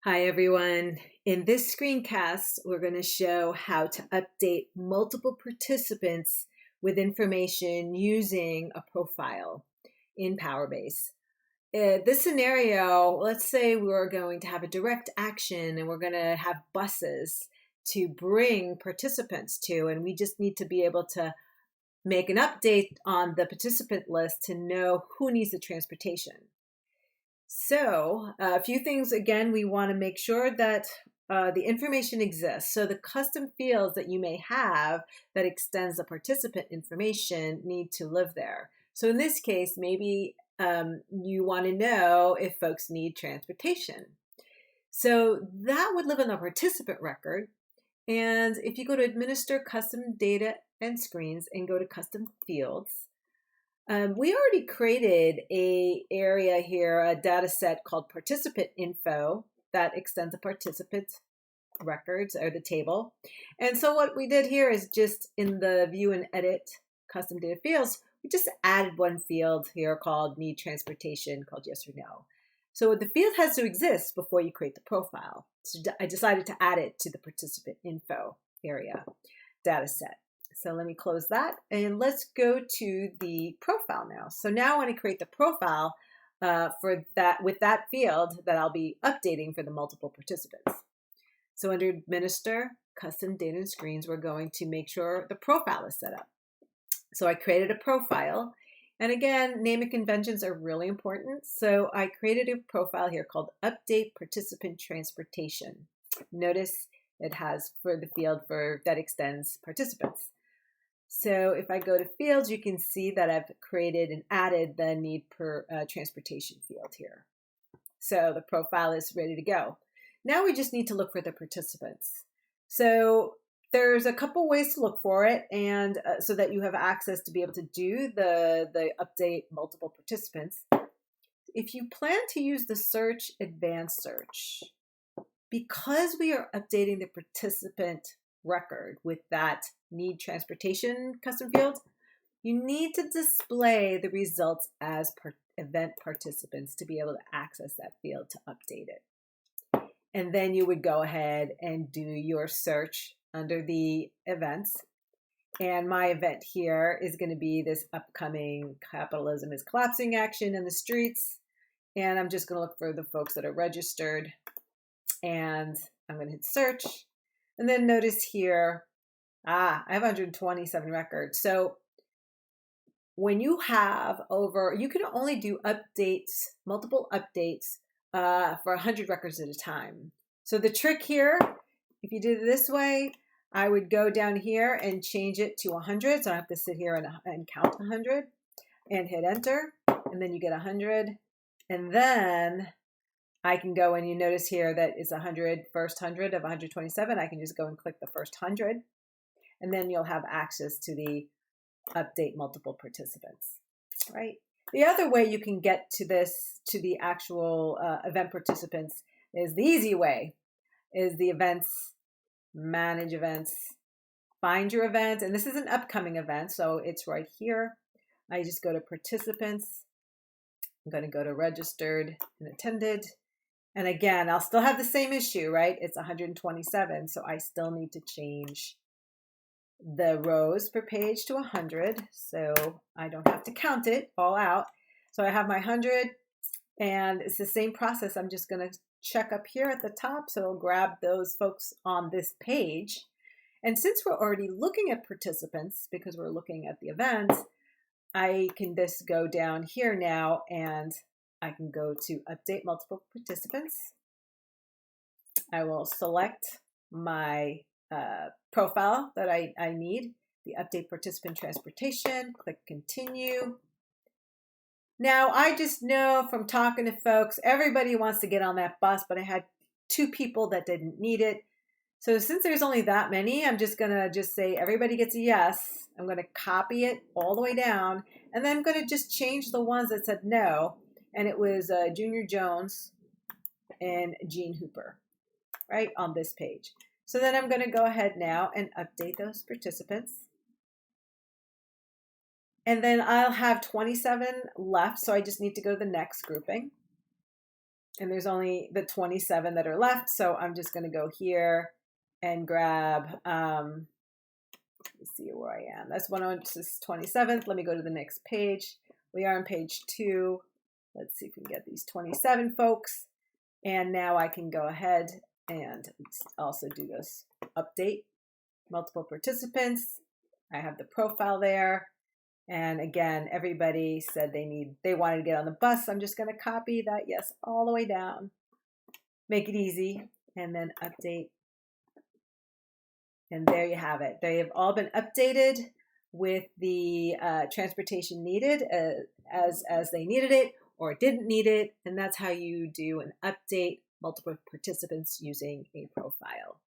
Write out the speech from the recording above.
Hi everyone. In this screencast, we're going to show how to update multiple participants with information using a profile in PowerBase. This scenario, let's say we're going to have a direct action and we're going to have buses to bring participants to, and we just need to be able to make an update on the participant list to know who needs the transportation. So a few things, again, we want to make sure that the information exists. So the custom fields that you may have that extends the participant information need to live there. So in this case, maybe you want to know if folks need transportation. So that would live in the participant record. And if you go to Administer Custom Data and Screens and go to Custom Fields, we already created a area here, a data set called participant info that extends the participant records or the table. And so what we did here is just in the view and edit custom data fields, we just added one field here called need transportation called yes or no. So the field has to exist before you create the profile. So I decided to add it to the participant info area data set. So let me close that and let's go to the profile now. So now I want to create the profile for that with that field that I'll be updating for the multiple participants. So under Administer, Custom Data and Screens, we're going to make sure the profile is set up. So I created a profile. And again, naming conventions are really important. So I created a profile here called Update Participant Transportation. Notice it has for the field that extends participants. So if I go to fields, you can see that I've created and added the need per transportation field here. So the profile is ready to go. Now we just need to look for the participants. So there's a couple ways to look for it, and so that you have access to be able to do the update multiple participants. If you plan to use the search advanced search, because we are updating the participant record with that need transportation custom field, you need to display the results as event participants to be able to access that field to update it. And then you would go ahead and do your search under the events. And my event here is going to be this upcoming capitalism is collapsing action in the streets. And I'm just going to look for the folks that are registered. And I'm going to hit search. And then notice here, I have 127 records. So when you have you can only do updates, multiple updates for 100 records at a time. So the trick here, if you did it this way, I would go down here and change it to 100. So I have to sit here and count 100 and hit enter. And then you get 100. And then I can go and you notice here that it's 100, first 100 of 127. I can just go and click the first 100. And then you'll have access to the update multiple participants, right? The other way you can get to this, to the actual event participants, is the easy way, is the events, manage events, find your event. And this is an upcoming event, so it's right here. I just go to participants. I'm going to go to registered and attended. And again, I'll still have the same issue, right? It's 127, so I still need to change the rows per page to 100, so I don't have to count it all out. So I have my 100, and it's the same process. I'm just going to check up here at the top, so I'll grab those folks on this page. And since we're already looking at participants, because we're looking at the events, I can just go down here now, and I can go to update multiple participants. I will select my profile that I need, the update participant transportation, click continue. Now I just know from talking to folks, everybody wants to get on that bus, but I had 2 people that didn't need it. So since there's only that many, I'm just gonna say everybody gets a yes. I'm gonna copy it all the way down, and then I'm gonna just change the ones that said no, and it was Junior Jones and Gene Hooper, right, on this page. So then I'm going to go ahead now and update those participants. And then I'll have 27 left, so I just need to go to the next grouping. And there's only the 27 that are left. So I'm just going to go here and grab, let's see where I am. That's 27th. Let me go to the next page. We are on page 2. Let's see if we can get these 27 folks. And now I can go ahead and also do this update. Multiple participants. I have the profile there. And again, everybody said they wanted to get on the bus. I'm just going to copy that yes all the way down. Make it easy. And then update. And there you have it. They have all been updated with the transportation needed as they needed it or didn't need it. And that's how you do an update multiple participants using a profile.